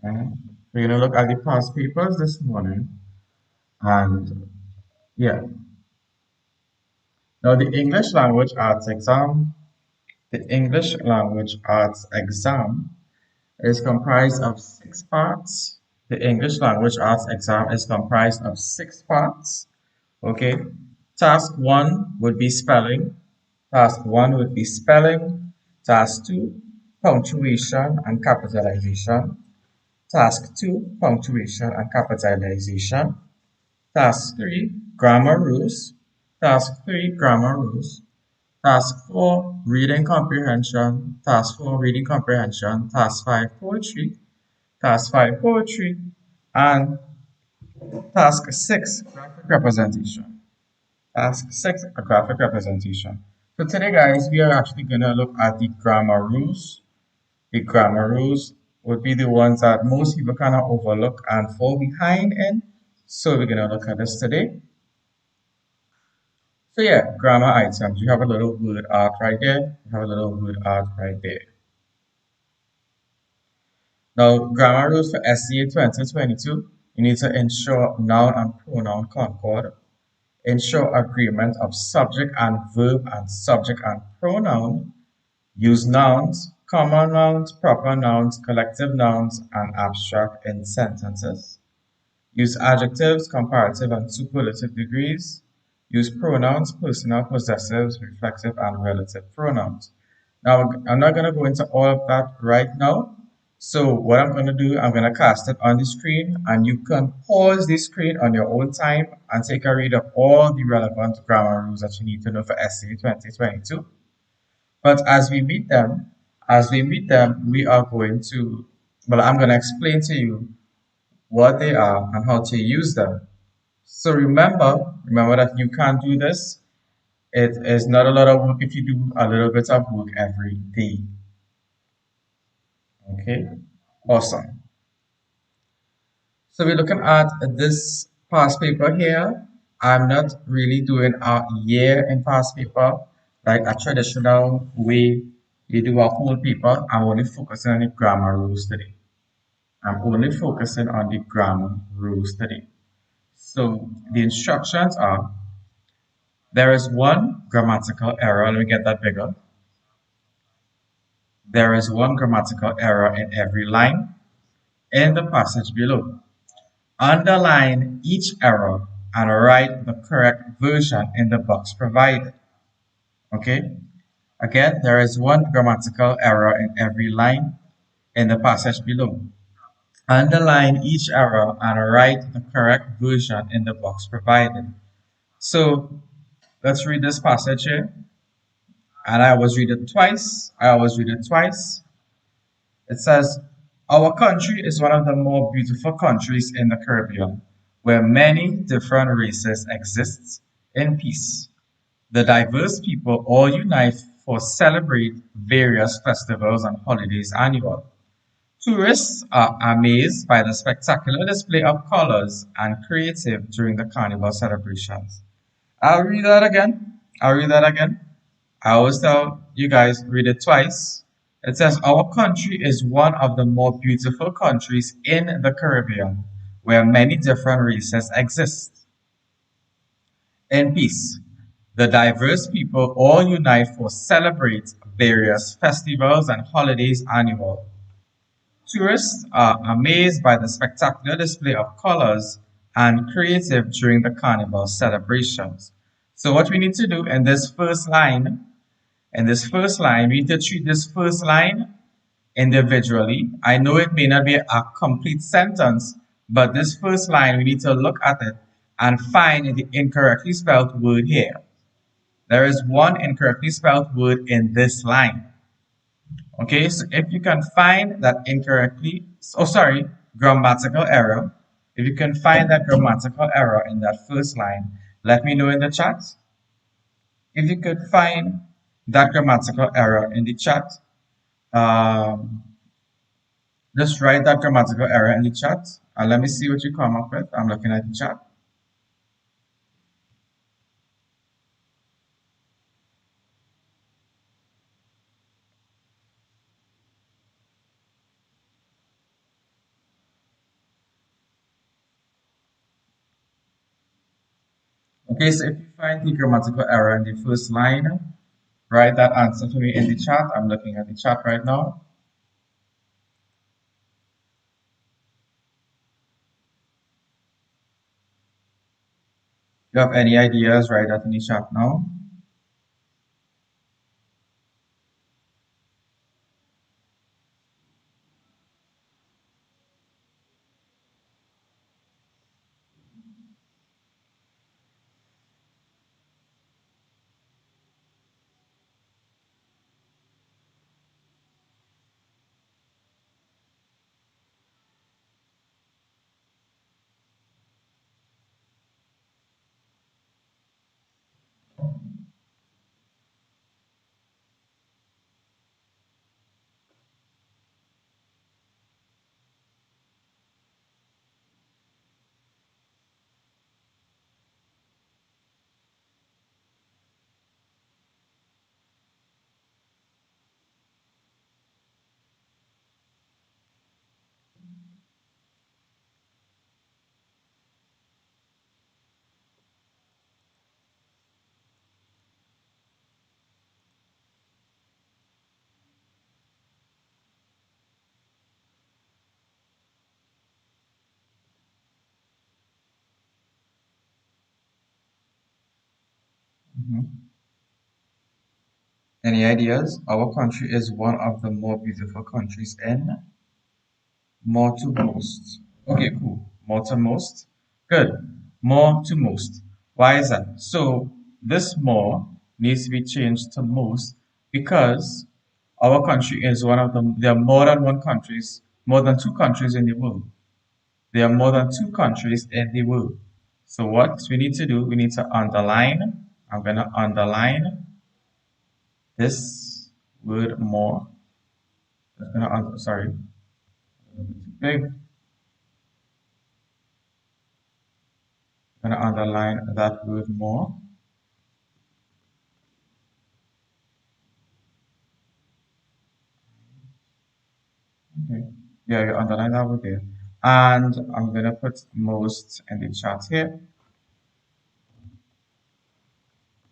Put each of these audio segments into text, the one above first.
And we're going to look at the past papers this morning. And yeah, now the English language arts exam is comprised of 6 parts. The English language arts exam is comprised of 6 parts. Okay. Task 1 would be spelling. Task 1 would be spelling. Task 2, punctuation and capitalization. Task 2, punctuation and capitalization. Task 3, grammar rules. Task 3, grammar rules. Task 4, reading comprehension. Task 4, reading comprehension. Task 5, poetry. Task 5, poetry. And task 6, graphic representation. Task 6, a graphic representation. So today, guys, we are actually going to look at the grammar rules. The grammar rules would be the ones that most people kind of overlook and fall behind in. So we're going to look at this today. So yeah, grammar items. You have a little word art right there. You have a little word art right there. Now, grammar rules for SCA 2022. You need to ensure noun and pronoun concord. Ensure agreement of subject and verb and subject and pronoun. Use nouns, common nouns, proper nouns, collective nouns, and abstract in sentences. Use adjectives, comparative and superlative degrees. Use pronouns, personal, possessives, reflexive, and relative pronouns. Now, I'm not going to go into all of that right now. So what I'm going to do, I'm going to cast it on the screen, and you can pause the screen on your own time and take a read of all the relevant grammar rules that you need to know for SCA 2022. But as we meet them, we are going to, well, I'm going to explain to you what they are and how to use them. So remember that you can do this. It is not a lot of work if you do a little bit of work every day. Okay, awesome. So we're looking at this past paper here. I'm not really doing a year in past paper like a traditional way you do a whole paper. I'm only focusing on the grammar rules today. I'm only focusing on the grammar rules today. So the instructions are there is one grammatical error. Let me get that bigger. There is one grammatical error in every line in the passage below. Underline each error and write the correct version in the box provided. Okay? Again, there is one grammatical error in every line in the passage below. Underline each error and write the correct version in the box provided. So let's read this passage here. And I always read it twice. It says, our country is one of the more beautiful countries in the Caribbean, where many different races exist in peace. The diverse people all unite for celebrate various festivals and holidays annual. Tourists are amazed by the spectacular display of colors and creative during the carnival celebrations. I'll read that again. I'll read that again. I always tell you guys, read it twice. It says, our country is one of the more beautiful countries in the Caribbean, where many different races exist. In peace, the diverse people all unite for celebrate various festivals and holidays annual. Tourists are amazed by the spectacular display of colors and creative during the carnival celebrations. So what we need to do in this first line, we need to treat this first line individually. I know it may not be a complete sentence, but this first line, we need to look at it and find the incorrectly spelled word here. There is one incorrectly spelled word in this line. Okay, so if you can find that grammatical error, if you can find that grammatical error in that first line, let me know in the chat. If you could find that grammatical error in the chat, um, just write that grammatical error in the chat and let me see what you come up with. I'm looking at the chat. Okay, so if you find the grammatical error in the first line, write that answer for me in the chat. I'm looking at the chat right now. If you have any ideas, write that in the chat now. Mhm. Any ideas? Our country is one of the more beautiful countries in more to most. Okay, cool. More to most. Good. More to most. Why is that? So this more needs to be changed to most because our country is one of the, there are more than one countries, more than two countries in the world. There are more than two countries in the world. So what we need to do, we need to underline. I'm going to underline this word more. Sorry. Okay. I'm going to underline that word more. Okay. Yeah, you underline that word there. And I'm going to put most in the chat here.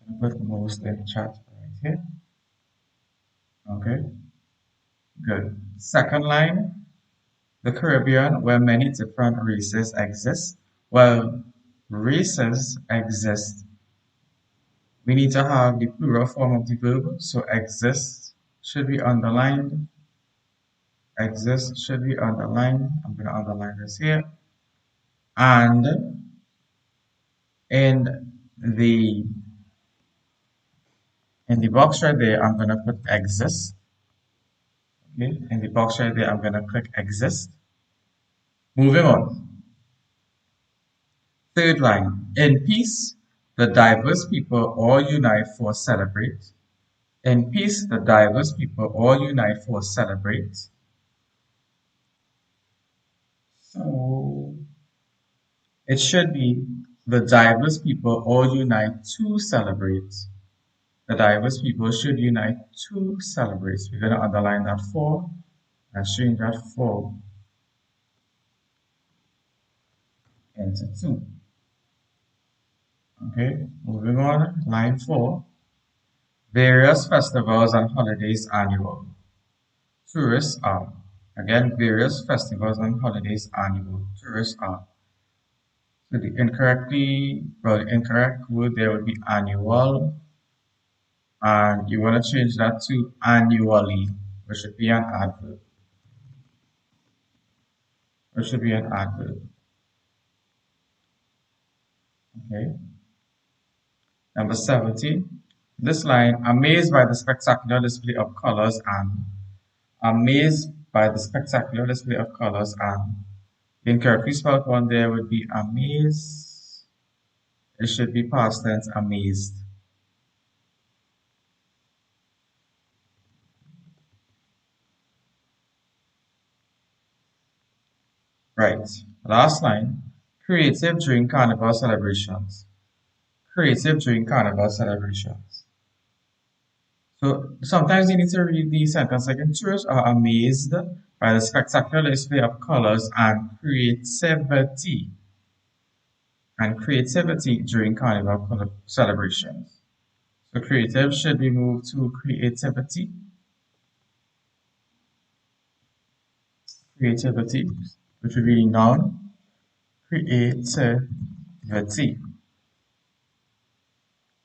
I'm going to put most in the chat right here. Okay. Good. Second line. The Caribbean, where many different races exist. Well, races exist. We need to have the plural form of the verb. So exist should be underlined. Exist should be underlined. I'm going to underline this here. And in the box right there, I'm going to put exist. Okay. In the box right there, I'm going to click exist. Moving on. Third line. In peace, the diverse people all unite for celebrate. In peace, the diverse people all unite for celebrate. So it should be the diverse people all unite to celebrate. The diverse people should unite to celebrate. We're going to underline that for and change that for into two. Okay, moving on. Line 4. Various festivals and holidays annual. Tourists are. Again, various festivals and holidays annual. Tourists are. So the incorrect word there would be annual, and you want to change that to annually, which should be an adverb. Which should be an adverb. Okay. Number 70. This line, amazed by the spectacular display of colors and amazed by the spectacular display of colors and the incorrectly spelled one there would be amazed. It should be past tense amazed. Right. Last line. Creative during carnival celebrations. Creative during carnival celebrations. So sometimes you need to read the sentence like tourists are amazed by the spectacular display of colors and creativity. and creativity during carnival celebrations. So creative should be moved to creativity, creativity, which would be noun, creativity.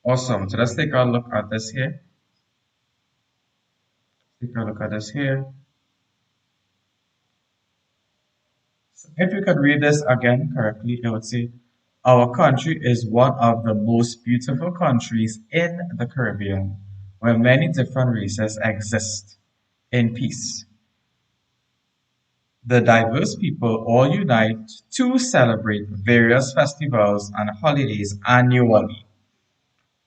Awesome. So let's take a look at this here. Take a look at this here. So if you could read this again correctly, it would say, our country is one of the most beautiful countries in the Caribbean, where many different races exist in peace. The diverse people all unite to celebrate various festivals and holidays annually.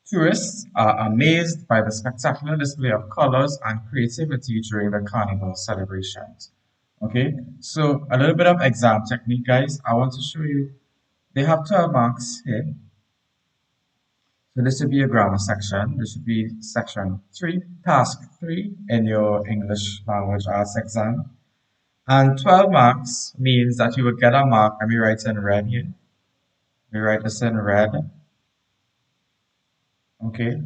Tourists are amazed by the spectacular display of colors and creativity during the carnival celebrations. Okay, so a little bit of exam technique, guys. I want to show you. They have 12 marks here. So this would be a grammar section. This would be section 3, task 3 in your English language arts exam. And 12 marks means that you would get a mark. Let me write in red here. We write this in red. Okay.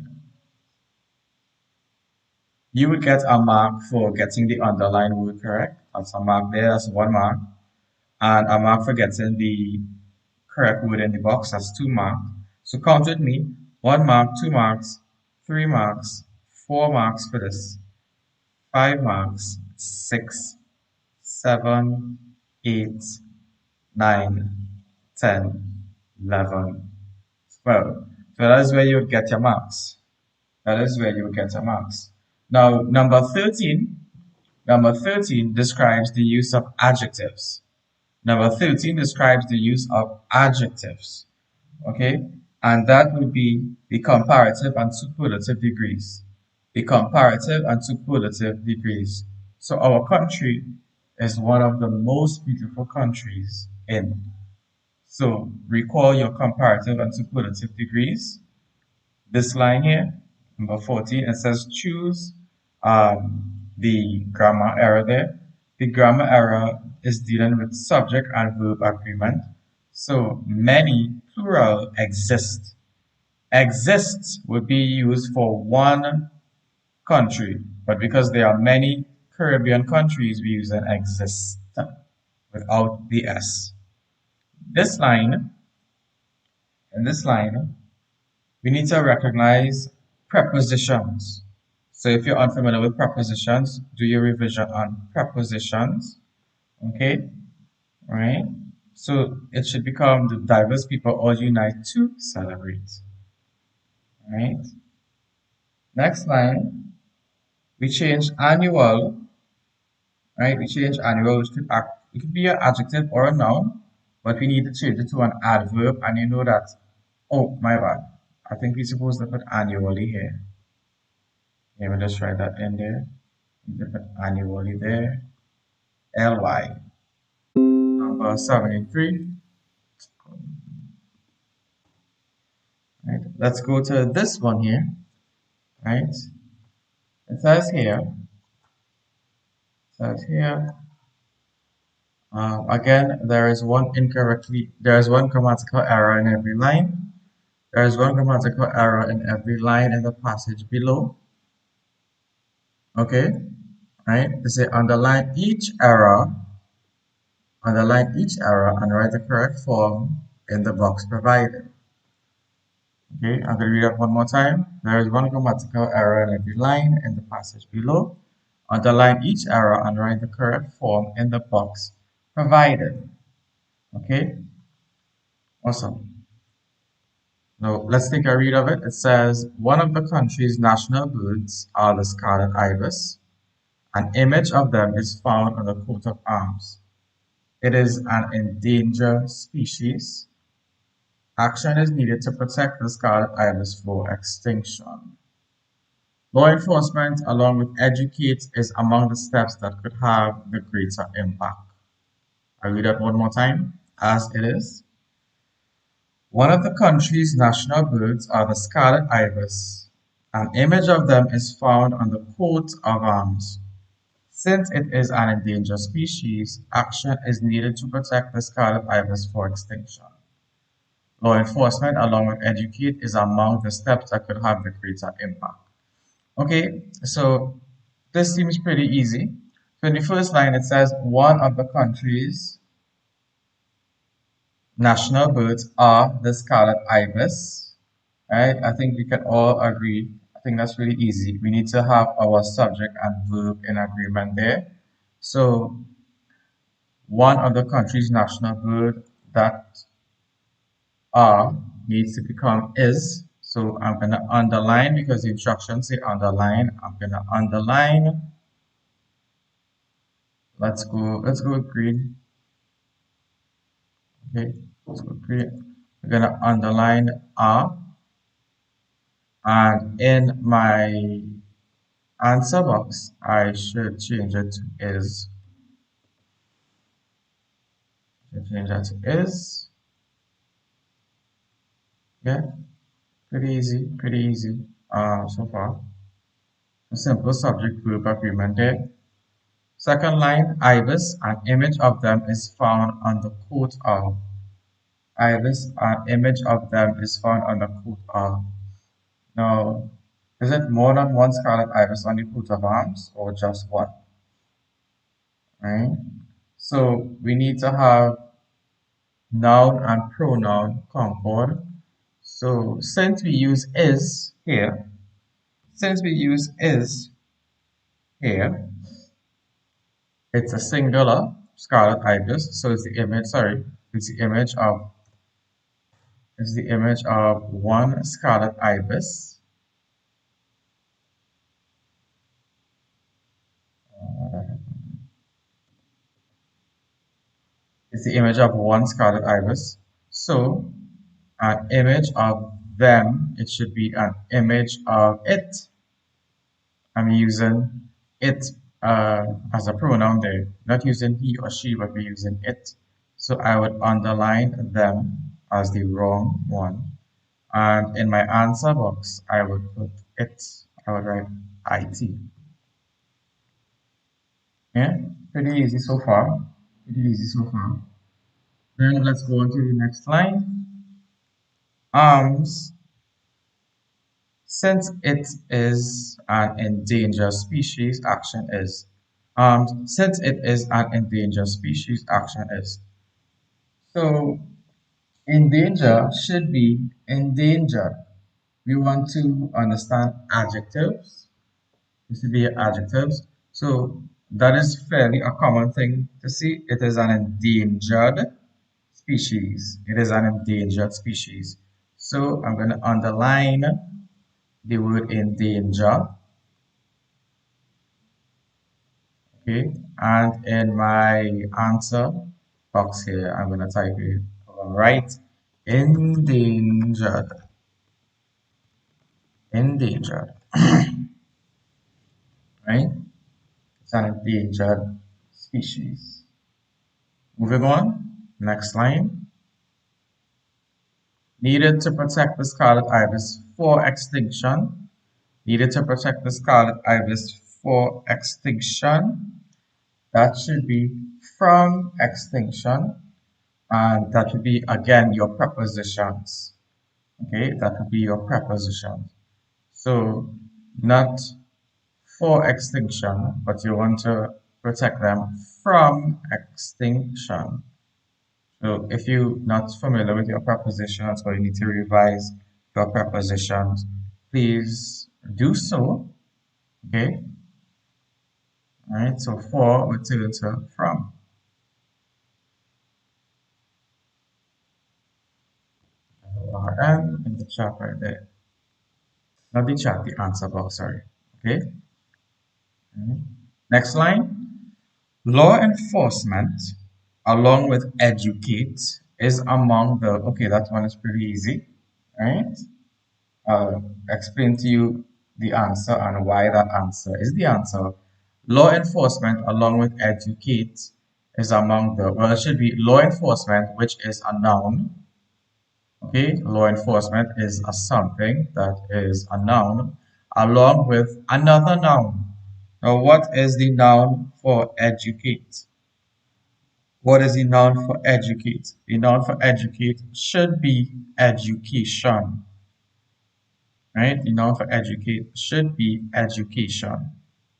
You would get a mark for getting the underlined word correct. That's a mark there. That's 1 mark. And a mark for getting the correct word in the box. That's 2 marks. So count with me. 1 mark, 2 marks, 3 marks, 4 marks for this. 5 marks, 6, 7, 8, 9, 10, 11, 12. So that is where you would get your marks. That is where you would get your marks. Now, number 13 describes the use of adjectives. Number 13 describes the use of adjectives. Okay? And that would be the comparative and superlative degrees. The comparative and superlative degrees. So our country is one of the most beautiful countries in. So recall your comparative and superlative degrees. This line here, number 14, it says choose the grammar error there. The grammar error is dealing with subject and verb agreement. So many plural exist. Exists would be used for one country, but because there are many Caribbean countries, we use an exist without the S. This line, in this line, we need to recognize prepositions. So if you're unfamiliar with prepositions, do your revision on prepositions. Okay, right? So it should become the diverse people all unite to celebrate. Right? Next line, we change annual, right? We change annual, which it could be an adjective or a noun, but we need to change it to an adverb, and you know that, oh, my bad. I think we're supposed to put annually here. Let me just write that in there. We put annually there. LY. Number 73. Right. Let's go to this one here. Right. It says here. Again, there is one grammatical error in every line. There is one grammatical error in every line in the passage below. Okay, right? They say underline each error and write the correct form in the box provided. Okay, I'm going to read that one more time. There is one grammatical error in every line in the passage below. Underline each error and write the correct form in the box provided. Okay, awesome. Now let's take a read of it. It says, one of the country's national birds are the scarlet ibis. An image of them is found on the coat of arms. It is an endangered species. Action is needed to protect the scarlet ibis for extinction. Law enforcement, along with educate, is among the steps that could have the greater impact. I read that one more time, as it is. One of the country's national birds are the scarlet ibis. An image of them is found on the coat of arms. Since it is an endangered species, action is needed to protect the scarlet ibis for extinction. Law enforcement, along with educate, is among the steps that could have the greater impact. Okay, so this seems pretty easy. So in the first line, it says one of the country's national birds are the scarlet ibis. Right? I think we can all agree. I think that's really easy. We need to have our subject and verb in agreement there. So one of the country's national bird that are needs to become is. So I'm gonna underline because the instructions say underline. I'm gonna underline. Let's go with green. Okay, let's go with green. We're gonna underline are, and in my answer box I should change it to is. Change that to is. Yeah, pretty easy so far. A simple subject verb agreement there. Second line, ibis, an image of them is found on the coat of. Ibis, an image of them is found on the coat of. Now, is it more than one scarlet ibis on the coat of arms or just one? Right? So we need to have noun and pronoun concord. So since we use is here, it's a singular scarlet ibis. So it's the image, sorry, it's the image of one scarlet ibis. It's the image of one scarlet ibis. So an image of them, it should be an image of it. I'm using it as a pronoun there, not using he or she, but we're using it. So I would underline them as the wrong one. And in my answer box, I would put it, I would write IT. Yeah, pretty easy so far. Pretty easy so far. Then let's go on to the next line. Arms, since it is an endangered species, action is. Since it is an endangered species, action is. So endanger should be endangered. We want to understand adjectives. This would be adjectives. So that is fairly a common thing to see. It is an endangered species. It is an endangered species. So I'm going to underline the word endanger. Okay, and in my answer box here, I'm going to type it right. Endangered. Endangered. Right? It's an endangered species. Moving on. Next line. Needed to protect the scarlet ibis for extinction. Needed to protect the scarlet ibis for extinction. That should be from extinction. And that would be again your prepositions. Okay, that would be your prepositions. So not for extinction, but you want to protect them from extinction. So if you're not familiar with your prepositions or you need to revise your prepositions, please do so. Okay. All right. So for would turn to from. And in the chat right there. Not the chat, the answer box, sorry. Okay. Next line. Law enforcement, along with educate, is among the. Okay, that one is pretty easy. Right? I'll explain to you the answer and why that answer is the answer. Law enforcement, along with educate, is among the. Well, it should be law enforcement, which is a noun. Okay, law enforcement is a something that is a noun, along with another noun. Now, what is the noun for educate? What is the noun for educate? The noun for educate should be education, right? The noun for educate should be education.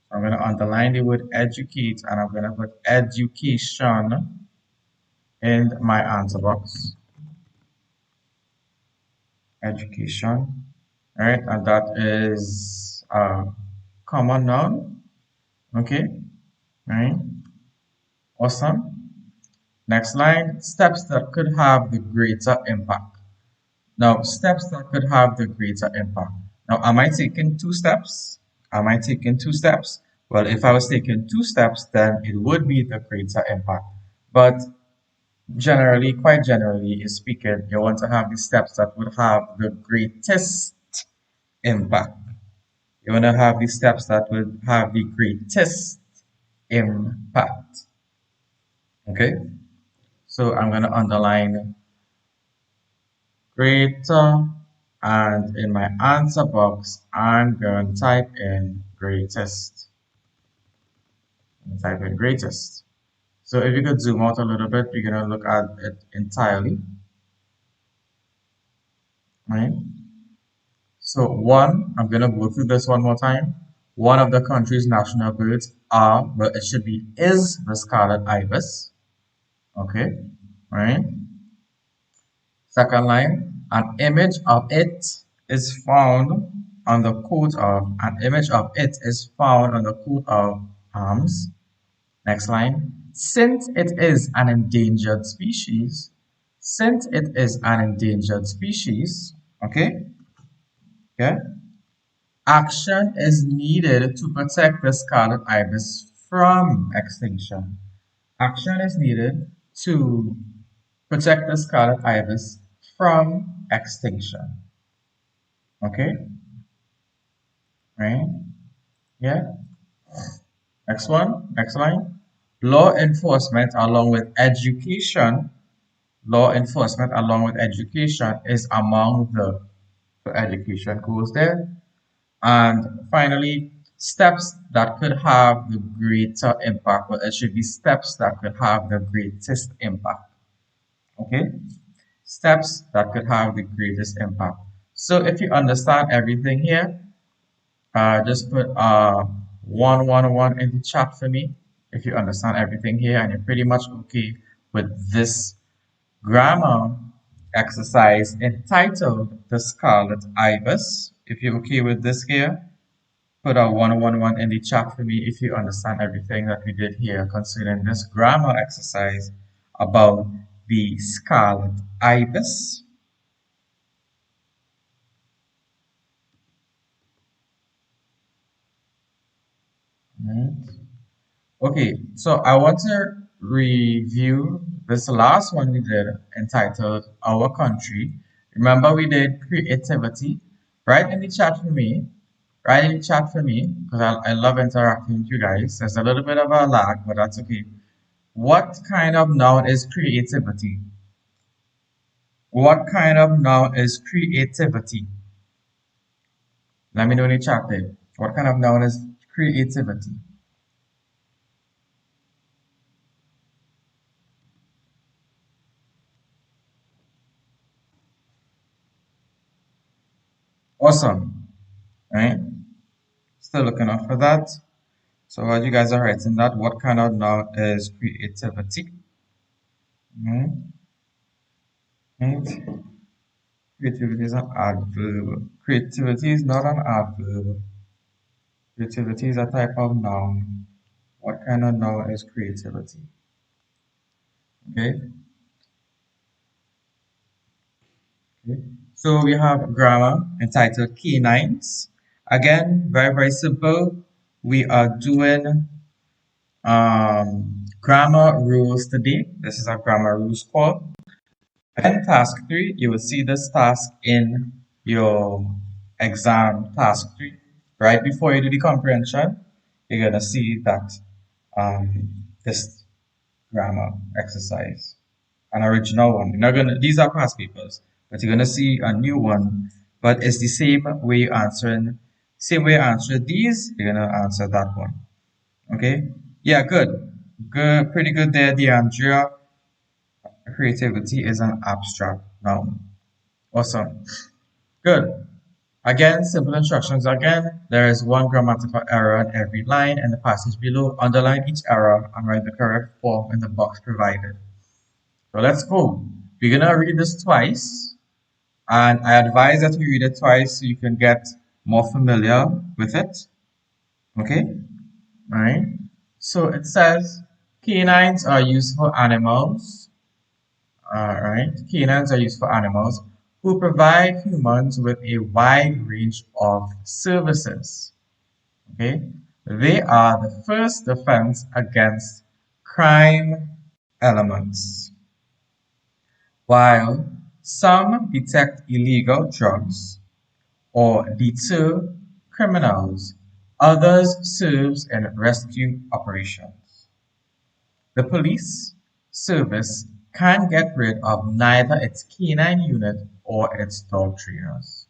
So I'm going to underline the word educate and I'm going to put education in my answer box. Education, right? And that is a common noun, okay? Right? Awesome. Next line, steps that could have the greater impact. Now, steps that could have the greater impact. Now, am I taking 2 steps? Am I taking 2 steps? Well, if I was taking 2 steps, then it would be the greater impact. But generally, quite generally speaking, you want to have the steps that would have the greatest impact. You want to have the steps that would have the greatest impact. Okay? So I'm going to underline greater, and in my answer box I'm going to type in greatest. So if you could zoom out a little bit, we're going to look at it entirely, right? So one, I'm going to go through this one more time. One of the country's national birds are, but it should be is, the scarlet ibis. Okay, right? Second line, an image of it is found on the coat of, arms. Next line, since it is an endangered species, okay, yeah, action is needed to protect the scarlet ibis from extinction. Action is needed to protect the scarlet ibis from extinction. Okay, right? Yeah. Next one, next line. Law enforcement along with education, is among the, so education goes there. And finally, steps that could have the greater impact, well, it should be steps that could have the greatest impact. Okay, steps that could have the greatest impact. So if you understand everything here, just put 111 in the chat for me if you understand everything here and you're pretty much okay with this grammar exercise entitled The Scarlet Ibis. If you're okay with this here, put a 111 in the chat for me if you understand everything that we did here concerning this grammar exercise about the Scarlet Ibis. Right. Okay, so I want to review this last one we did entitled Our Country. Remember we did creativity. Write in the chat for me. Because I love interacting with you guys. There's a little bit of a lag, but that's okay. What kind of noun is creativity? What kind of noun is creativity? Let me know in the chat there. What kind of noun is creativity? Awesome, right? Still looking out for that. So while you guys are writing that, what kind of noun is creativity? Right? Right? Creativity is an adverb. Creativity is not an adverb. Creativity is a type of noun. What kind of noun is creativity? Okay. Okay. So we have grammar entitled canines. Again, very, very simple. We are doing grammar rules today. This is our grammar rules call. And task 3, you will see this task in your exam task 3. Right before you do the comprehension, you're going to see that this grammar exercise, an original one. You're not gonna, these are past papers, but you're going to see a new one, but it's the same way you answer these, you're going to answer that one. Okay, yeah, good, pretty good there, Deandrea. creativity is an abstract noun. Awesome. Good. Again, simple instructions again. There is one grammatical error in every line in the passage below. Underline each error and write the correct form in the box provided. So let's go. We're gonna read this twice, and I advise that you read it twice so you can get more familiar with it. Okay? Alright. So it says canines are used for animals. Alright. Canines are used for animals who provide humans with a wide range of services. Okay? They are the first defense against crime elements. While some detect illegal drugs or deter criminals, others serve in rescue operations. The police service can get rid of neither its canine unit or its dog trainers.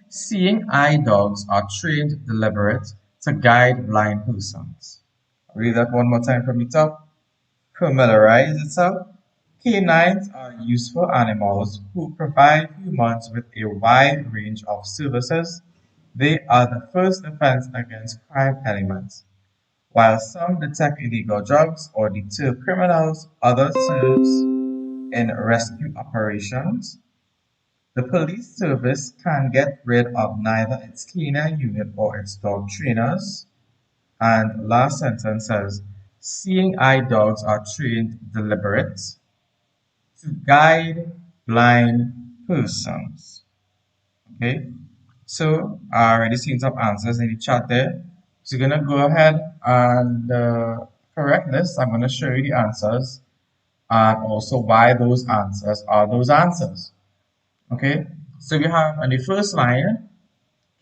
Seeing eye dogs are trained deliberate to guide blind persons. Read that one more time from the top. Familiarize itself. Canines are useful animals who provide humans with a wide range of services. They are the first defense against crime elements. While some detect illegal drugs or deter criminals, others serve in rescue operations. The police service can get rid of neither its canine unit or its dog trainers. And last sentence says, seeing eye dogs are trained deliberate to guide blind persons. Okay, so I already seen some answers in the chat there. So you're gonna go ahead and correct this. I'm gonna show you the answers and also why those answers are those answers. Okay, so we have on the first line,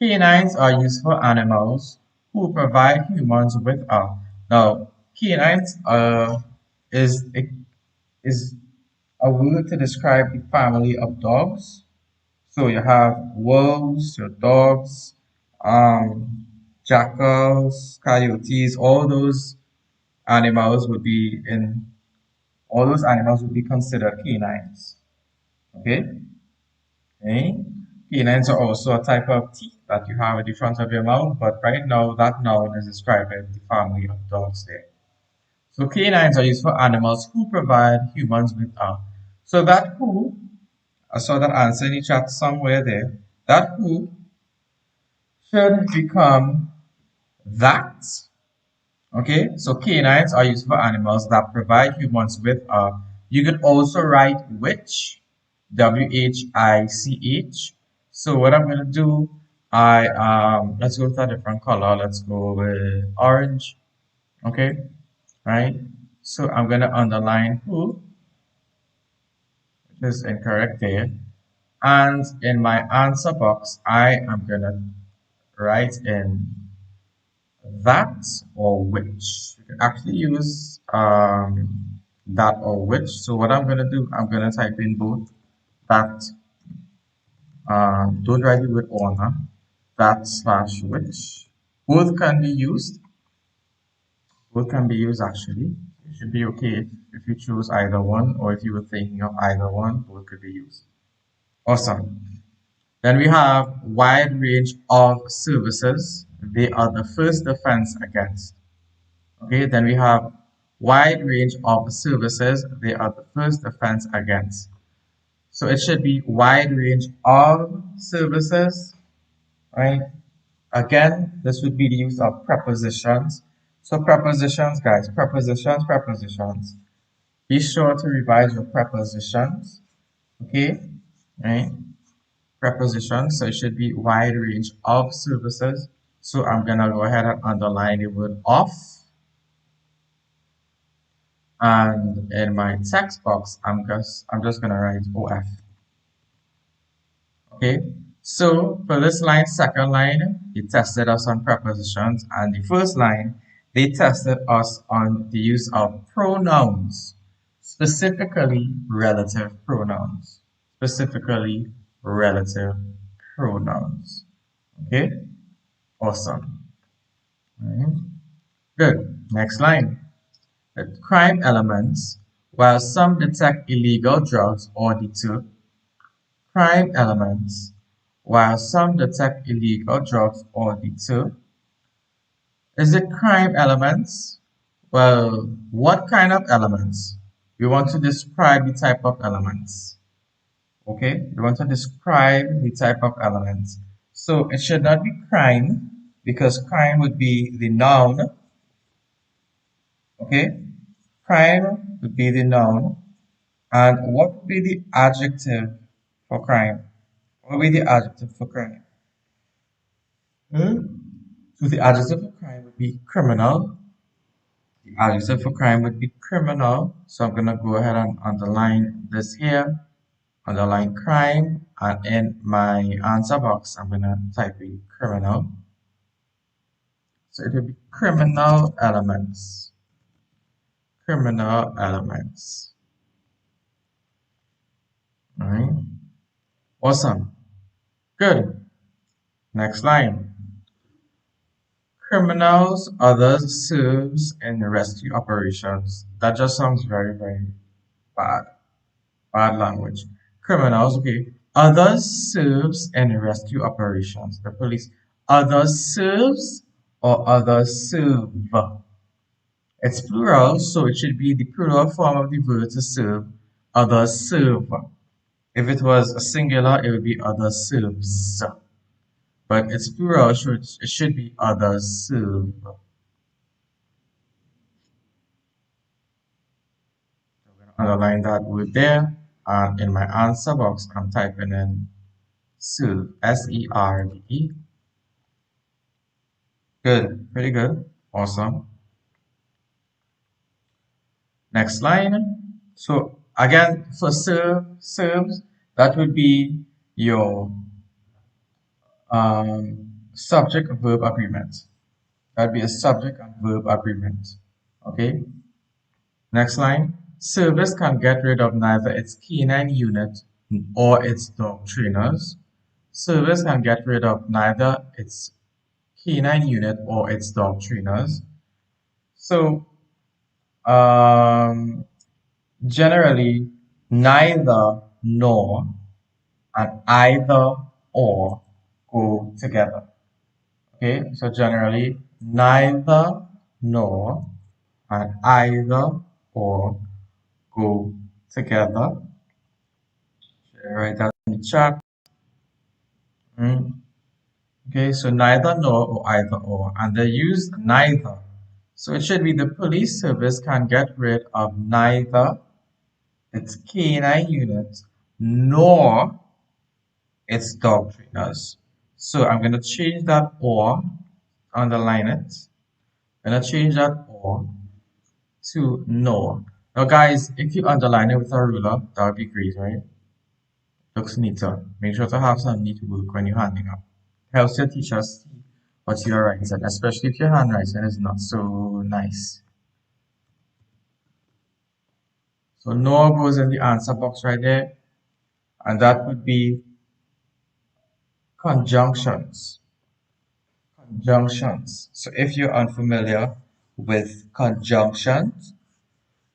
canines are useful animals who provide humans with a. Now, canines is is a word to describe the family of dogs. So you have wolves, your dogs, jackals, coyotes, all those animals would be considered canines. Okay? Okay? Canines are also a type of teeth that you have at the front of your mouth, but right now that noun is describing the family of dogs there. So canines are used for animals who provide humans with a. So that who, I saw that answer in the chat somewhere there. That who should become that. Okay, so canines are used for animals that provide humans with a. You could also write which, WHICH. So what I'm gonna do, let's go with a different color. Let's go with orange. Okay, right. So I'm gonna underline who, which is incorrect there. And in my answer box, I am gonna write in that or which. You can actually use that or which. So what I'm gonna do, I'm gonna type in both that. Don't write it with honor. That slash which. Both can be used. Both can be used actually. It should be okay if you choose either one, or if you were thinking of either one, both could be used. Awesome. Then we have wide range of services. They are the first defense against. Okay, then we have wide range of services. They are the first defense against. So it should be wide range of services, right? Again, this would be the use of prepositions. So prepositions, guys, prepositions. Be sure to revise your prepositions, okay? Right? Prepositions, so it should be wide range of services. So I'm gonna go ahead and underline the word of. And in my text box, I'm just gonna write OF. Okay, so for this line, second line, they tested us on prepositions, and the first line, they tested us on the use of pronouns, specifically relative pronouns. Specifically relative pronouns. Okay, awesome. All right. Good. Next line. The crime elements While some detect illegal drugs or deter crime elements, while some detect illegal drugs or deter, is it crime elements? Well, what kind of elements? We want to describe the type of elements. Okay, we want to describe the type of elements. So it should not be crime because crime would be the noun. Okay, crime would be the noun. And what would be the adjective for crime? What would be the adjective for crime? Hmm? So the adjective for crime would be criminal. The adjective for crime would be criminal. So I'm gonna go ahead and underline this here. Underline crime, and in my answer box, I'm gonna type in criminal. So it will be criminal elements. Criminal elements. Alright. Awesome. Good. Next line. Criminals, others, serves in rescue operations. That just sounds very, very bad. Bad language. Criminals, okay. Others serves in rescue operations. The police. Others serves or others serve. It's plural, so it should be the plural form of the verb to serve. Others serve. If it was a singular, it would be others serves. But it's plural, so it should be others serve. I'm going to underline that word there. And in my answer box, I'm typing in serve. S-E-R-V-E. Good. Pretty good. Awesome. Next line. So again, for serves, that would be your subject verb agreement. That'd be a subject and verb agreement. Okay. Next line. Service can get rid of neither its canine unit or its dog trainers. Service can get rid of neither its canine unit or its dog trainers. So um, generally, neither nor and either or go together. Okay, so generally, neither nor and either or go together. Should I write that in the chat? Mm. Okay, so neither nor or either or, and they use neither. So it should be the police service can get rid of neither its canine unit nor its dog trainers. So I'm going to change that or, underline it. I'm going to change that or to no. Now, guys, if you underline it with a ruler, that would be great, right? Looks neater. Make sure to have some neat work when you're handing up. Helps your teachers see what you're writing, especially if your handwriting is not so nice. So no goes in the answer box right there, and that would be conjunctions. Conjunctions. So if you're unfamiliar with conjunctions,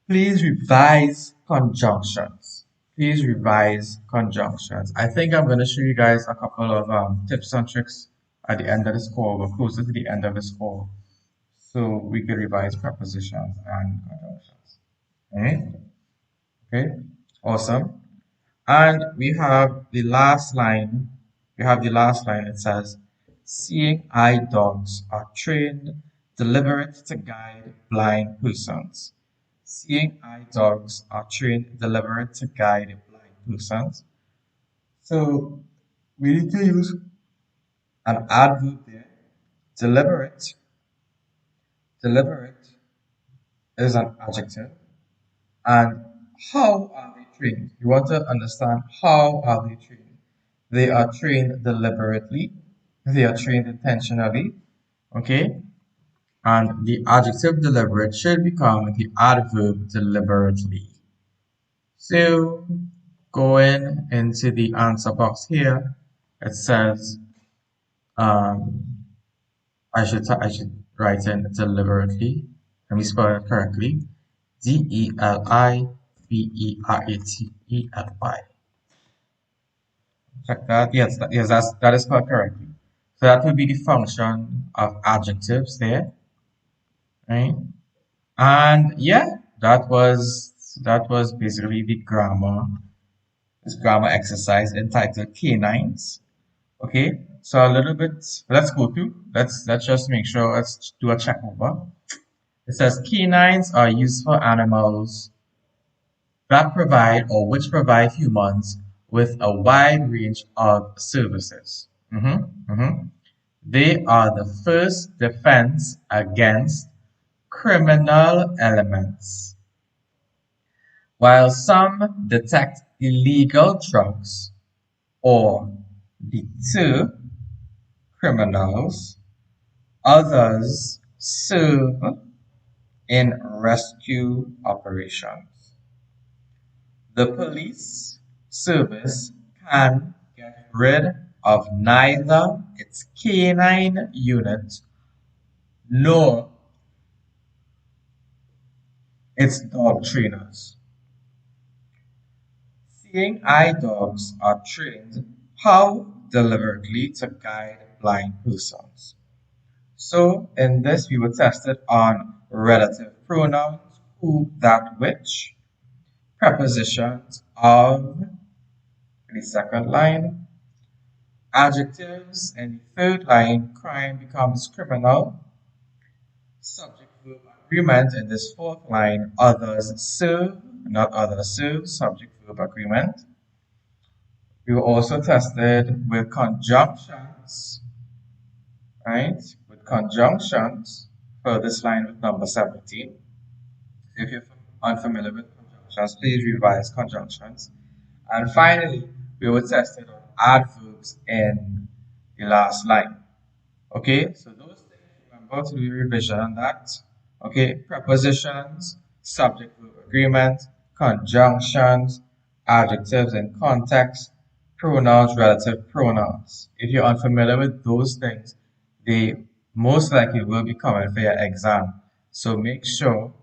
please revise conjunctions. Please revise conjunctions. I think I'm going to show you guys a couple of tips and tricks at the end of this call, or closer to the end of this call, so we can revise prepositions and conjunctions. Alright? Okay? Awesome. And we have the last line. We have the last line. It says, seeing eye dogs are trained deliberate to guide blind persons. Seeing eye dogs are trained deliberate to guide blind persons. So we need to use an adverb there. Deliberate. Deliberate is an adjective. And how are they trained? You want to understand how are they trained? They are trained deliberately. They are trained intentionally. Okay? And the adjective deliberate should become the adverb deliberately. So going into the answer box here, it says I should write in deliberately. Let me spell it correctly. V-E-R-A-T-E-L-Y. Check that. Yes, that is spelled correctly. So that would be the function of adjectives there, right? And yeah, that was basically this grammar exercise entitled Canines. Okay, so a little bit. Let's just make sure. Let's do a check over. It says canines are useful animals that provide or which provide humans with a wide range of services. They are the first defense against criminal elements. While some detect illegal drugs or deter criminals, others serve in rescue operations. The police service can get rid of neither its canine unit nor its dog trainers. Seeing eye dogs are trained how deliberately to guide blind persons. So in this we were tested on relative pronouns, who, that, which, prepositions of the second line, adjectives in the third line, crime becomes criminal, subject verb agreement in this fourth line, others serve, not others serve, subject verb agreement. We were also tested with conjunctions, right? With conjunctions for this line with number 17. If you're unfamiliar with conjunctions, please revise conjunctions. And finally, we were tested on adverbs in the last line. Okay, so those things, remember to do revision on that. Okay, prepositions, subject verb agreement, conjunctions, adjectives in context, pronouns, relative pronouns. If you're unfamiliar with those things, they most likely will be coming for your exam. So make sure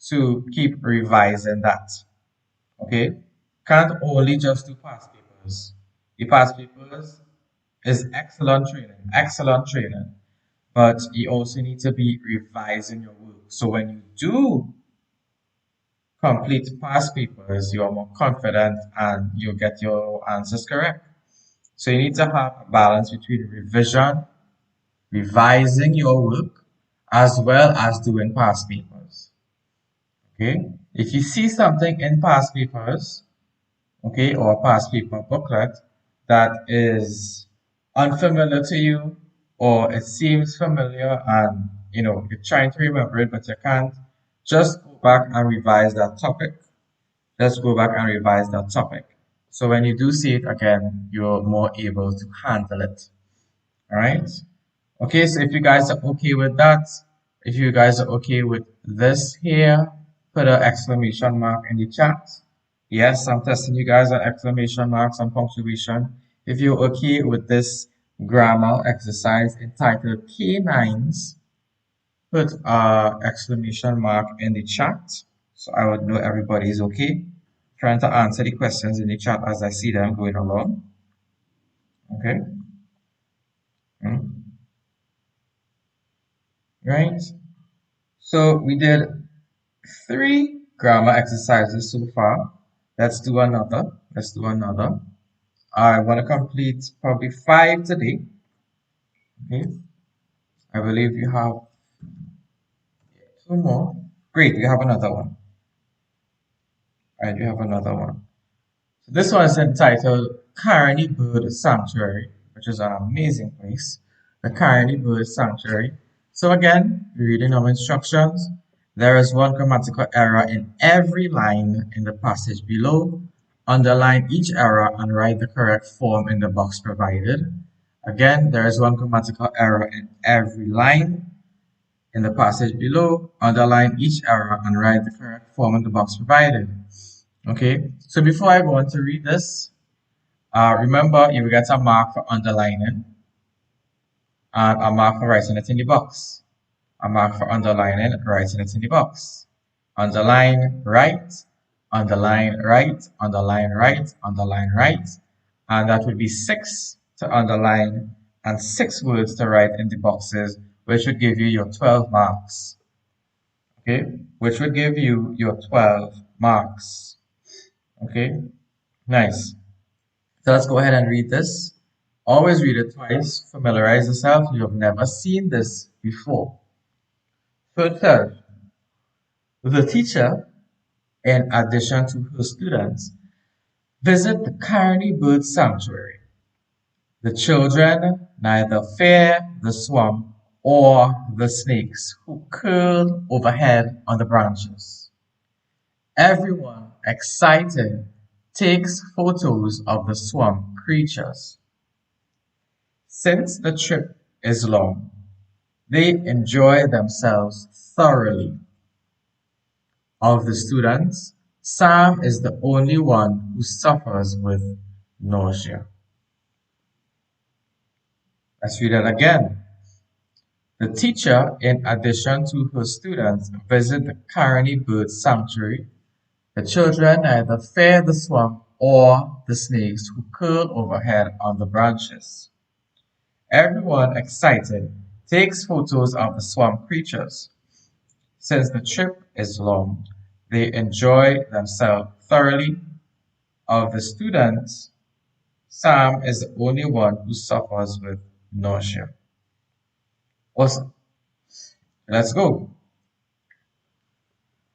to keep revising that. Okay, can't only just do past papers. The past papers is excellent training, but you also need to be revising your work. So when you do complete past papers, you are more confident and you get your answers correct. So you need to have a balance between revision, revising your work, as well as doing past papers. Okay, if you see something in past papers, okay, or a past paper booklet that is unfamiliar to you, or it seems familiar and you're trying to remember it but you can't, just go back and revise that topic. Just go back and revise that topic. So when you do see it again, you're more able to handle it. All right. Okay, so if you guys are okay with that, if you guys are okay with this here, put an exclamation mark in the chat. Yes, I'm testing you guys on exclamation marks and punctuation. If you're okay with this grammar exercise entitled Canines, put an exclamation mark in the chat so I would know everybody is okay. Trying to answer the questions in the chat as I see them going along. Okay. Right. So we did 3 grammar exercises so far. Let's do another. I want to complete probably 5 today. Okay. I believe you have 2 more. Great, you have another one. Alright, you have another one. So this one is entitled Carney Bird Sanctuary, which is an amazing place. The Carney Bird Sanctuary. So again, reading our instructions. There is one grammatical error in every line in the passage below. Underline each error and write the correct form in the box provided. Again, there is one grammatical error in every line in the passage below. Underline each error and write the correct form in the box provided. Okay, so before I go on to read this, remember you will get a mark for underlining and a mark for writing it in the box. A mark for underlining and writing it in the box. Underline, write, underline right, underline right, underline right. And that would be 6 to underline and 6 words to write in the boxes, which would give you your 12 marks. Okay, which would give you your 12 marks. Okay, nice. So let's go ahead and read this. Always read it twice. Familiarize yourself. You have never seen this before. So it says, the teacher, in addition to her students, visit the Carney Bird Sanctuary. The children neither fear the swamp or the snakes who curl overhead on the branches. Everyone, excited, takes photos of the swamp creatures. Since the trip is long, they enjoy themselves thoroughly. Of the students, Sam is the only one who suffers with nausea. Let's read that again. The teacher, in addition to her students, visit the Carney Bird Sanctuary. The children neither fear the swamp or the snakes who curl overhead on the branches. Everyone, excited, takes photos of the swamp creatures. Since the trip is long, they enjoy themselves thoroughly. Of the students, Sam is the only one who suffers with nausea. Awesome. Let's go.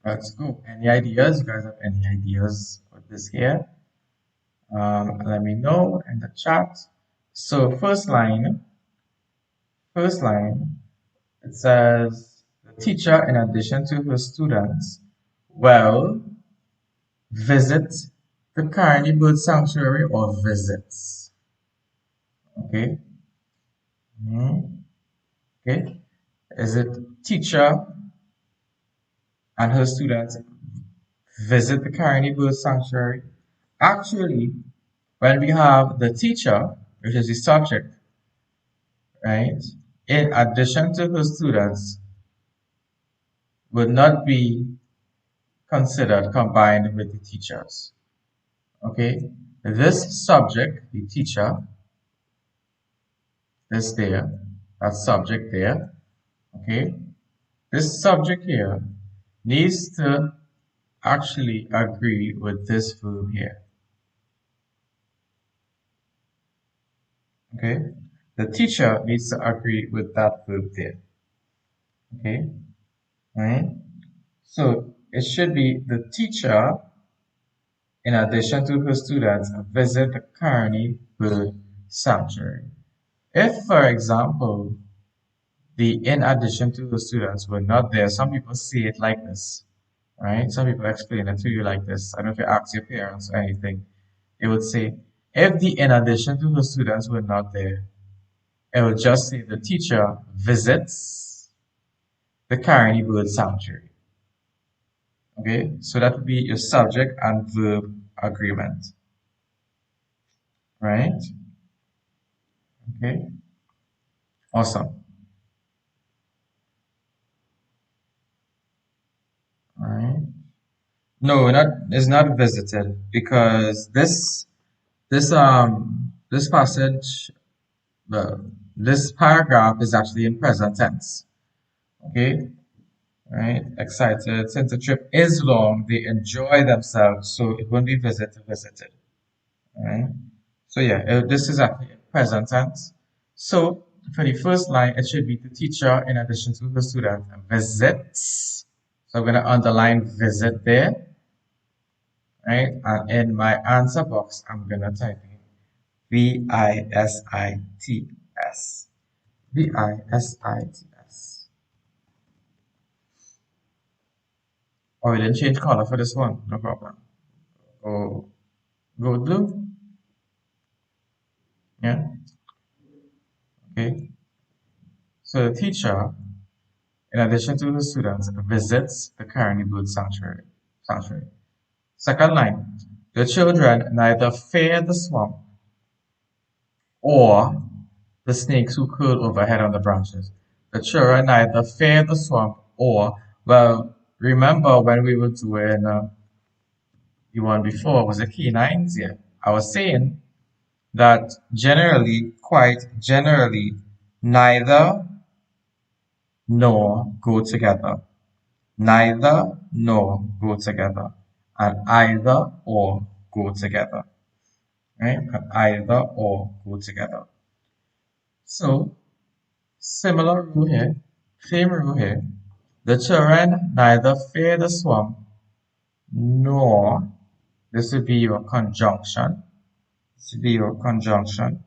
Let's go. Any ideas? You guys have any ideas for this here? Let me know in the chat. So first line, it says the teacher, in addition to her students, will visit the Carney Bird Sanctuary or visits. Okay. Okay. Is it teacher and her students visit the Carney Bird Sanctuary? Actually, when we have the teacher, which is the subject, right, in addition to her students, would not be considered combined with the teachers. Okay, this subject, the teacher, is there, that subject there. Okay, this subject here needs to actually agree with this verb here. Okay, the teacher needs to agree with that verb there. Okay, right? So it should be the teacher, in addition to her students, visit the Carney Bird Sanctuary. If, for example, the in addition to the students were not there, some people see it like this, right? Some people explain it to you like this. I don't know if you ask your parents or anything. They would say, if the in addition to the students were not there, it would just say the teacher visits the Carney Bird Sanctuary. Okay, so that would be your subject and verb agreement, right? Okay, awesome. All right. No, it's not visited because this passage, this paragraph is actually in present tense. Okay, right? Excited. Since the trip is long, they enjoy themselves, so it won't be visited. Right? So yeah, this is actually in present tense. So for the first line, it should be the teacher, in addition to the student, visits. So I'm going to underline visit there, right? And in my answer box, I'm going to type in V-I-S-I-T-S. V-I-S-I-T-S. Oh, we didn't change color for this one. No problem. Oh, go blue. Yeah. Okay. So the teacher, in addition to the students, visits the Carney Bird Sanctuary. Second line, the children neither fear the swamp or the snakes who curl overhead on the branches. The children neither fear the swamp or, well, remember when we were doing the one before was the canines. Yeah, I was saying that generally, quite generally, neither nor go together. Neither nor go together. And either or go together. Right? And either or go together. So, similar rule here, same rule here. The children neither fear the swamp nor, this would be your conjunction. This would be your conjunction.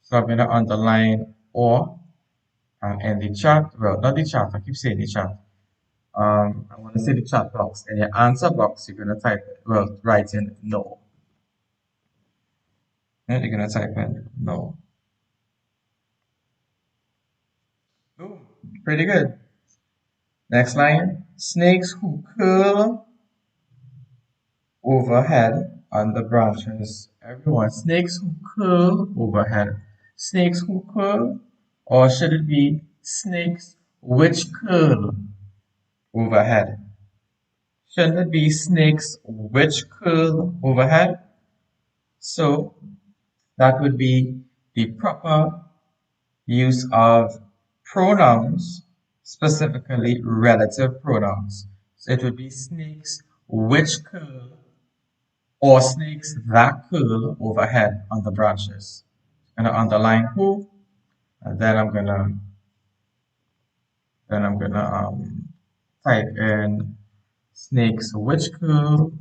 So I'm going to underline or in the chat, well, not the chat, I keep saying the chat. I want to say the chat box. In your answer box, you're going to type, well, write in no. And you're going to type in no. Boom. Pretty good. Next line. Snakes who curl overhead on the branches. Everyone. Snakes who curl overhead. Snakes who curl, or should it be snakes which curl overhead? Shouldn't it be snakes which curl overhead? So that would be the proper use of pronouns, specifically relative pronouns. So it would be snakes which curl or snakes that curl overhead on the branches. I'm gonna underline who, and then I'm gonna type in snakes which curl.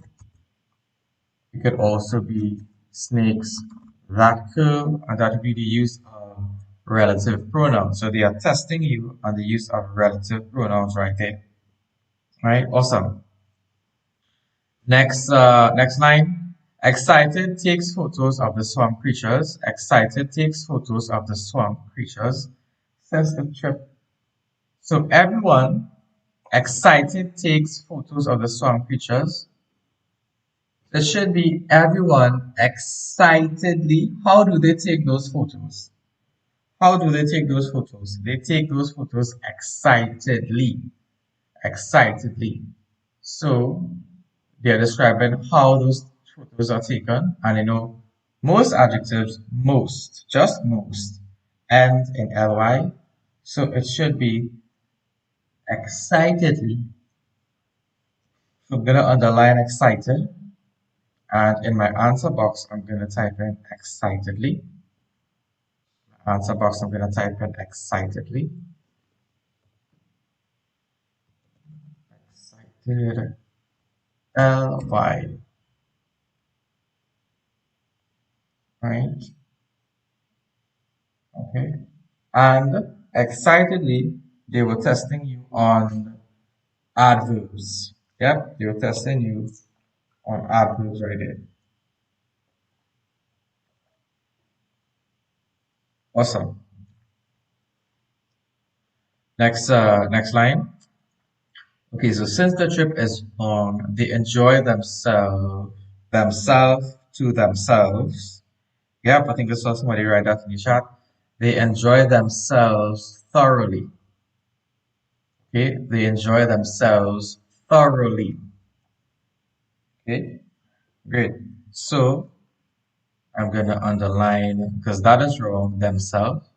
It could also be snakes that curl, and that would be the use of relative pronouns. So they are testing you on the use of relative pronouns right there. All right, awesome. Next line. Excited takes photos of the swamp creatures. Excited takes photos of the swamp creatures. Says the trip. So everyone excited takes photos of the swamp creatures. It should be everyone excitedly. How do they take those photos? How do they take those photos? They take those photos excitedly. Excitedly. So they're describing how those photos are taken. And you know, most adjectives, most, just most, end in ly. So it should be excitedly. So I'm going to underline excited. And in my answer box, I'm going to type in excitedly. Answer box, I'm going to type in excitedly. Excited. Ly. Right? Okay. And excitedly, they were testing you on adverbs. Yep, they were testing you on adverbs right there. Awesome. Next line. Okay, so since the trip is long, they enjoy themselves to themselves. Yep, I think I saw somebody write that in the chat. They enjoy themselves thoroughly. Okay, they enjoy themselves thoroughly. Okay, great. So I'm gonna underline, because that is wrong, themselves.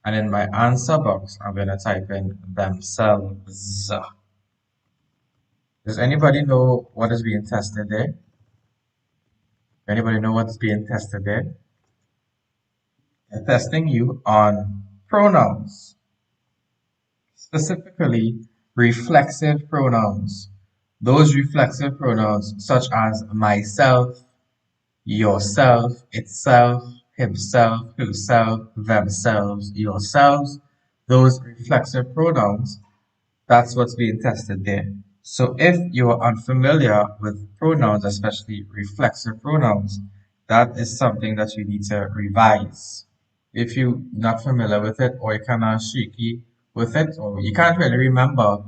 And in my answer box, I'm gonna type in themselves. Does anybody know what is being tested there? Anybody know what's being tested there? They're testing you on pronouns, specifically reflexive pronouns. Those reflexive pronouns such as myself, yourself, itself, himself, herself, themselves, yourselves, those reflexive pronouns, that's what's being tested there. So if you are unfamiliar with pronouns, especially reflexive pronouns, that is something that you need to revise. If you're not familiar with it, or you're kind of shaky with it, or you can't really remember,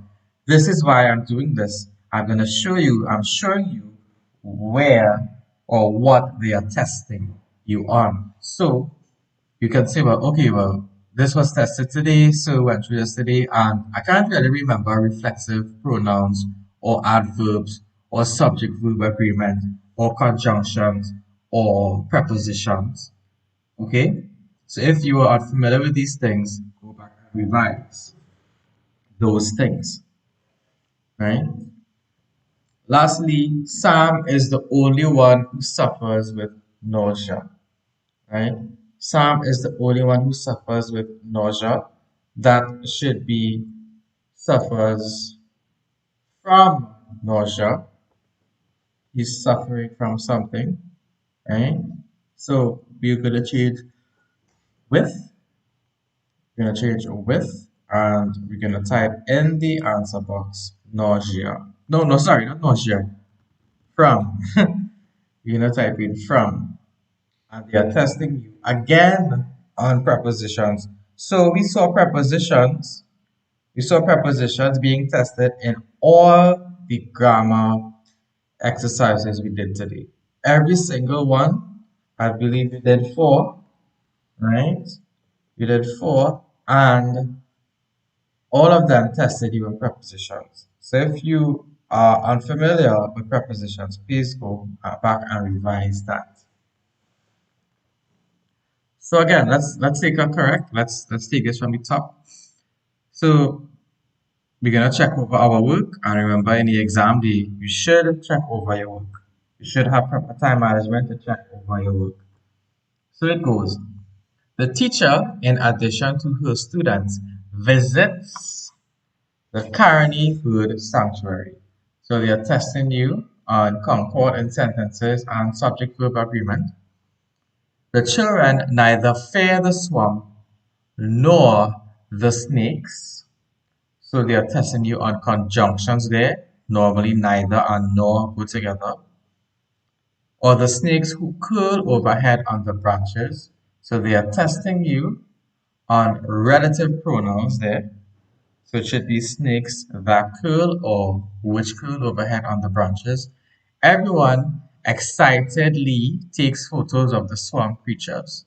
this is why I'm doing this. I'm showing you where or what they are testing you on. So you can say, well, okay, well, this was tested today, so went through this today, and I can't really remember reflexive pronouns or adverbs, or subject-verb agreement, or conjunctions, or prepositions. Okay? So if you are unfamiliar with these things, go back and revise those things. Right? Lastly, Sam is the only one who suffers with nausea. Right? Sam is the only one who suffers with nausea. That should be suffers from nausea. He's suffering from something, right? So we're gonna change with, we're gonna change with, and we're gonna type in the answer box nausea. No, no, sorry, not nausea. From. You're gonna type in from, and they are testing you again on prepositions. So we saw prepositions. We saw prepositions being tested in all the grammar exercises we did today. Every single one, I believe we did four, right? We did four, and all of them tested you in prepositions. So if you are unfamiliar with prepositions, please go back and revise that. So again, let's take a correct. Let's take this from the top. So we're gonna check over our work, and remember, in the exam day, you should check over your work. You should have proper time management to check over your work. So it goes. The teacher, in addition to her students, visits the Carney Food Sanctuary. So they are testing you on concord in sentences and subject-verb agreement. The children neither fear the swamp nor the snakes. So they are testing you on conjunctions there. Normally, neither and nor go together. Or the snakes who curl overhead on the branches. So they are testing you on relative pronouns there. So it should be snakes that curl or which curl overhead on the branches. Everyone excitedly takes photos of the swamp creatures.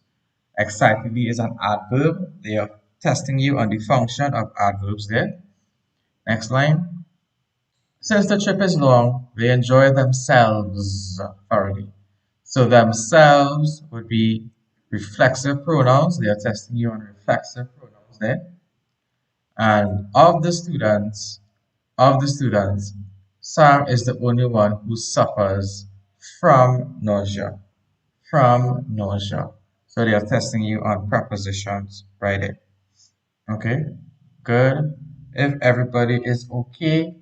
Excitedly is an adverb. They are testing you on the function of adverbs there. Next line. Since the trip is long, they enjoy themselves thoroughly. So themselves would be reflexive pronouns. They are testing you on reflexive pronouns there. And of the students, Sam is the only one who suffers from nausea. From nausea. So they are testing you on prepositions right there. Okay, good. If everybody is okay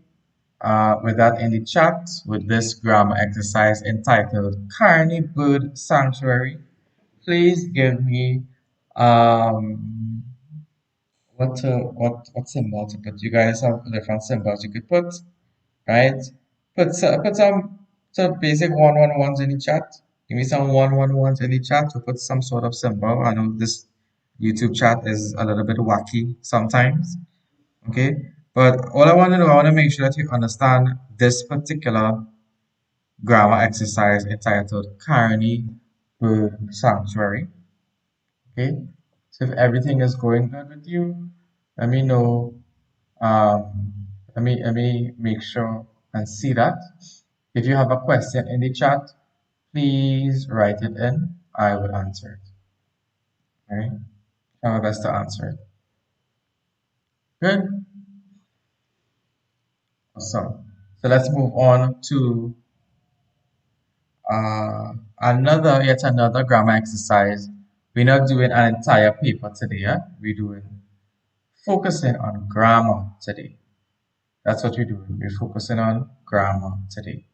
with that in the chat, with this grammar exercise entitled Carney Bird Sanctuary, please give me um what symbol to put. You guys have different symbols you could put, right? Put some basic 111s in the chat. Give me some 111s in the chat to put some sort of symbol. I know this YouTube chat is a little bit wacky sometimes. Okay, but all I want to do, I want to make sure that you understand this particular grammar exercise entitled Carney Bird Sanctuary. Okay, so if everything is going good with you, let me know. Let me make sure and see that. If you have a question in the chat, please write it in. I will answer it. All right, try my best to answer it. Good, awesome. So let's move on to yet another grammar exercise. We're not doing an entire paper today. Yeah? We're doing focusing on grammar today. That's what we're doing. We're focusing on grammar today.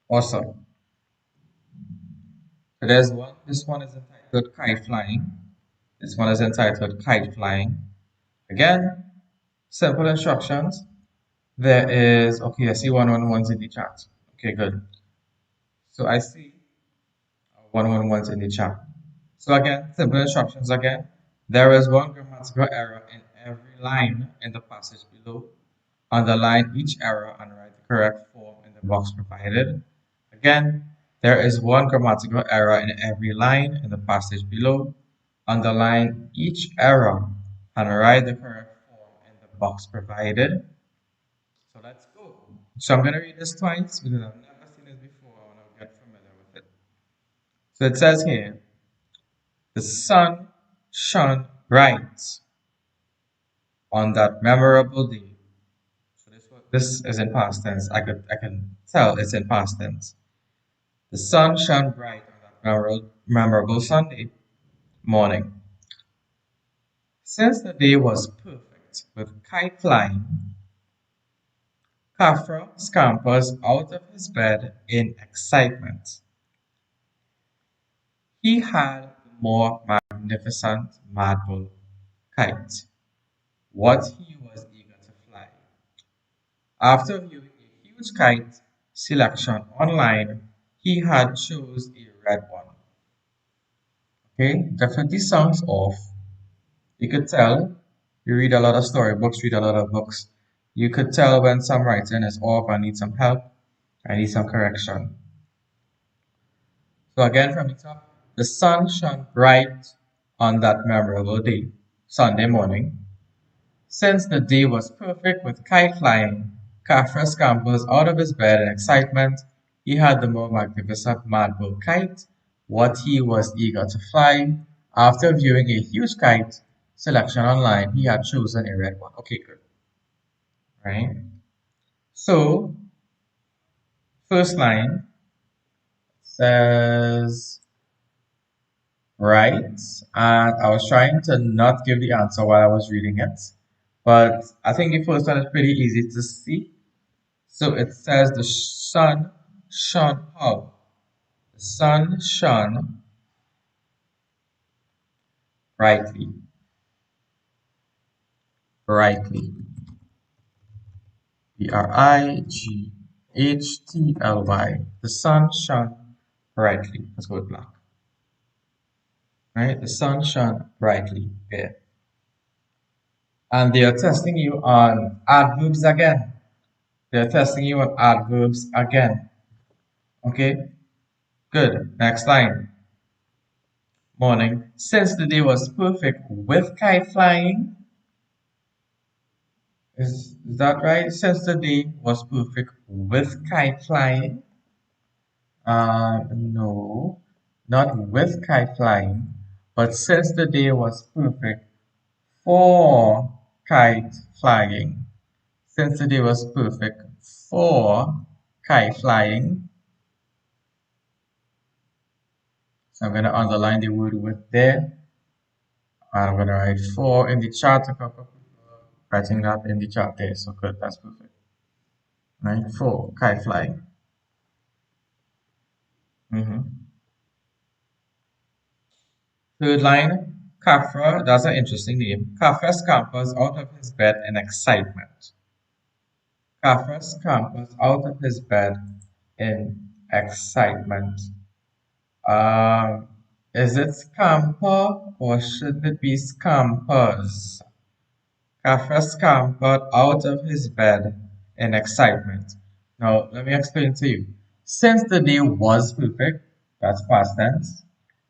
Awesome. So there's one. This one is entitled kite flying. This one is entitled kite flying. Again, simple instructions. There is okay. I see 111s in the chat. Okay, good. So I see 111s in the chat. So again, simple instructions again. There is one grammatical error in every line in the passage below. Underline each error and write the correct form in the box provided. Again, There is one grammatical error in every line in the passage below. Underline each error and write the correct form in the box provided. So let's go. So I'm going to read this twice because I've never seen this before. I want to get familiar with it. So it says here, the sun shone bright on that memorable day. So this is in past tense. I can tell it's in past tense. The sun shone bright on that memorable Sunday morning. Since the day was perfect with kite flying, Kafra scampers out of his bed in excitement. He had the more magnificent marble kite, what he was eager to fly. After viewing a huge kite selection online, he had chose a red one. Okay, definitely sounds off. You could tell, you read a lot of storybooks, read a lot of books. You could tell when some writing is off and need some help, I need some correction. So again from the top, the sun shone bright on that memorable day, Sunday morning. Since the day was perfect with kite flying, Kafra scampers out of his bed in excitement. He had the more magnificent Madbull kite, what he was eager to fly. After viewing a huge kite selection online, he had chosen a red one. Okay, good. Right? So, first line says right, and I was trying to not give the answer while I was reading it, but I think the first one is pretty easy to see. So it says the sun shone how? The sun shone brightly. Brightly. Brightly. The sun shone brightly. Let's go with black. Right? The sun shone brightly. Okay. And they are testing you on adverbs again. They're testing you on adverbs again. Okay? Good. Next line. Morning. Since the day was perfect with kite flying. Is that right? Since the day was perfect with kite flying. No, not with kite flying, but since the day was perfect for kite flying. Since the day was perfect for kite flying. So I'm going to underline the word with there. I'm going to write for in the chat. A couple of people writing that in the chat there. So good, that's perfect. Right, for kite flying. Third line, Kafra, that's an interesting name. Kafra scampers out of his bed in excitement. Kafra scampers out of his bed in excitement. Is it scamper or should it be scampers? Kafra scampered out of his bed in excitement. Now, let me explain to you. Since the day was perfect, that's past tense,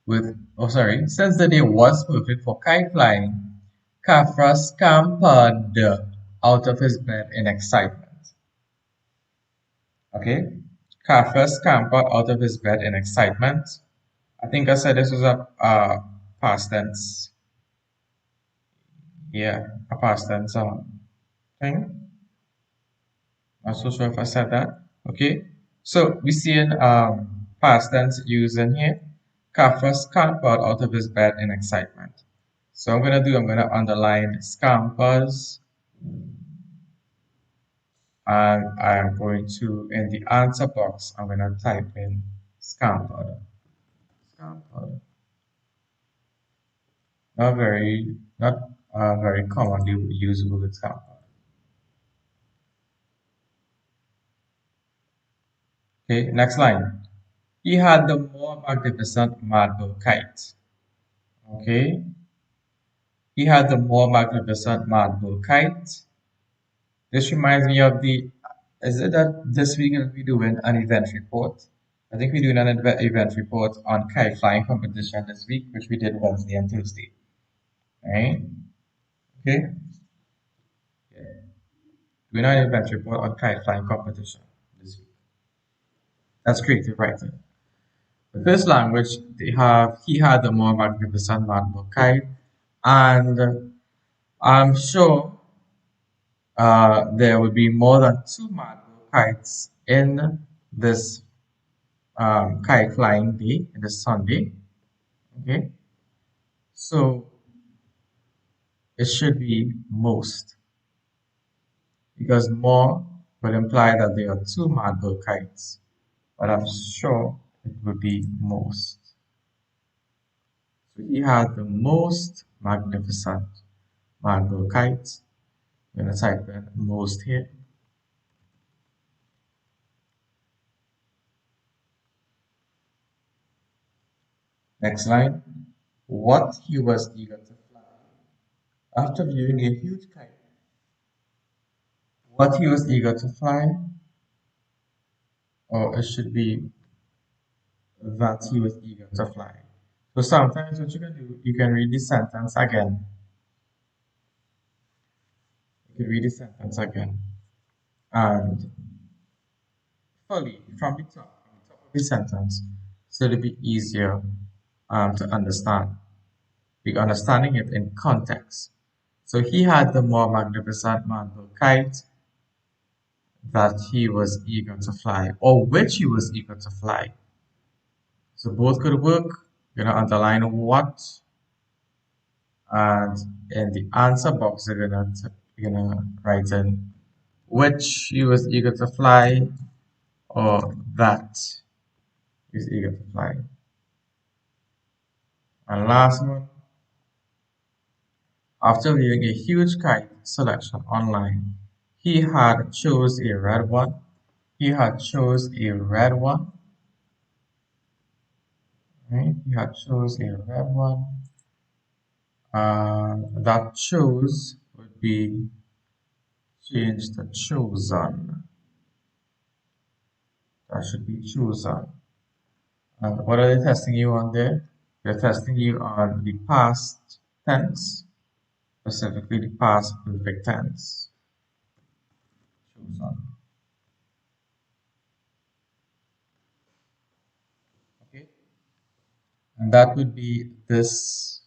since the day was perfect for kite flying, Kafra scampered out of his bed in excitement. Okay? Kafra scampered out of his bed in excitement. I think I said this was a past tense. Yeah, a past tense thing. Not so sure if I said that. Okay, so we see in past tense used in here. Kafra scampered out of his bed in excitement. So I'm gonna underline scampers, and I'm going to in the answer box I'm gonna type in scampered. Scampered. Not very commonly used word scampered. Okay, next line. He had the more magnificent marble kite. Okay, he had the more magnificent marble kite. This reminds me of is it that this week we'll be doing an event report? I think we're doing an event report on kite flying competition this week, which we did Wednesday and Thursday. Right? Okay? Yeah. Doing an event report on kite flying competition this week. That's creative writing. The first language he had the more magnificent man kite, and I'm sure there would be more than two Marble kites in this kite flying day, in this Sunday. Okay, so it should be most, because more will imply that there are two Marble kites, but I'm sure it would be most. So he had the most magnificent Marble kites. I'm going to type in most here. Next line. What he was eager to fly after viewing a huge kite. What he was eager to fly, or it should be that he was eager to fly. So sometimes what you can do, you can read the sentence again. You can read the sentence again and fully from the top of the sentence, so it'll be easier to understand. Be understanding it in context. So he had the more magnificent mantle kite that he was eager to fly, or which he was eager to fly. So both could work. You're gonna underline what, and in the answer box you're gonna write in which he was eager to fly, or that he was eager to fly. And last one, after viewing a huge kite selection online, he had chose a red one. He had chose a red one. Right? He had chose a red one. That chose would be changed to chosen. That should be chosen. And what are they testing you on there? They're testing you on the past tense, specifically the past perfect tense. Chosen. Okay. And that would be this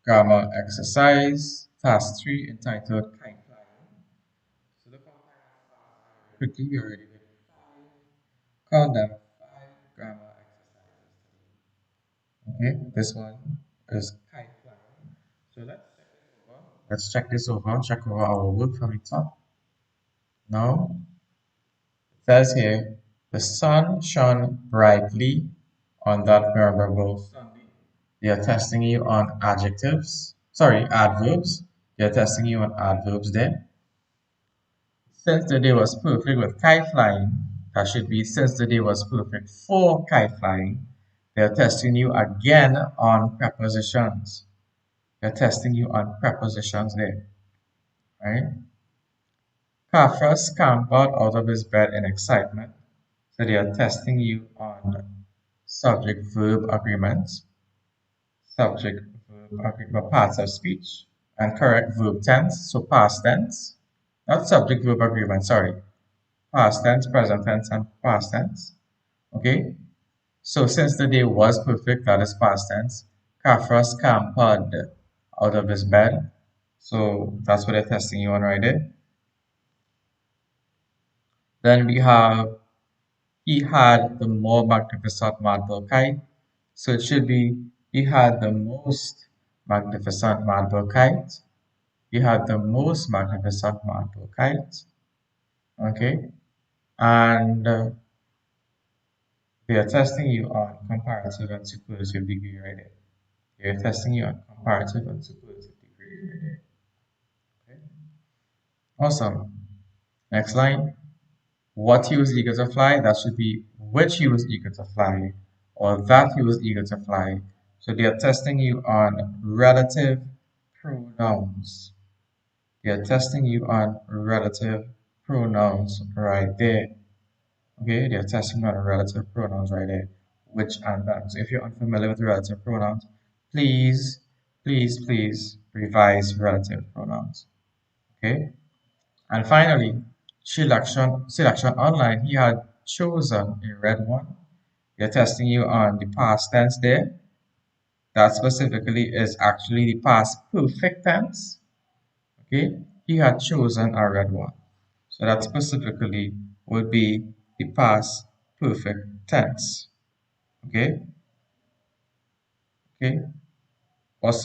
grammar exercise, task 3, entitled Kite Flying. So look how quickly we already did 5 grammar exercises. Okay, this one is kite flying. So let's check this over. Check over our work from the top. Now it says here the sun shone brightly on that memorable Sunday. They are testing you on adjectives. Sorry, adverbs. They are testing you on adverbs there. Since the day was perfect with kite flying, that should be since the day was perfect for kite flying. They are testing you again on prepositions. They're testing you on prepositions there, right? Kafra scampered out of his bed in excitement. So they are testing you on subject-verb agreements, subject-verb agreement parts of speech, and correct verb tense, so past tense. Not subject-verb agreement, sorry. Past tense, present tense, and past tense. Okay? So since the day was perfect, that is past tense. Kafra scampered out of his bed. So that's what they're testing you on right there. Then we have he had the more magnificent marble kite. So it should be he had the most magnificent marble kite. He had the most magnificent marble kite. Okay. And they are testing you on comparative and superlative degree right there. They are testing you on comparative and superlative degree right there. Okay. Awesome. Next line. What he was eager to fly, that should be which he was eager to fly, or that he was eager to fly. So they are testing you on relative pronouns. They are testing you on relative pronouns right there. Okay, they're testing on relative pronouns right there, which and that. So if you're unfamiliar with relative pronouns, please, please revise relative pronouns. Okay, and finally, selection online. He had chosen a red one. They're testing you on the past tense there. That specifically is actually the past perfect tense. Okay, he had chosen a red one. So that specifically would be the past perfect tense. Okay, okay, awesome.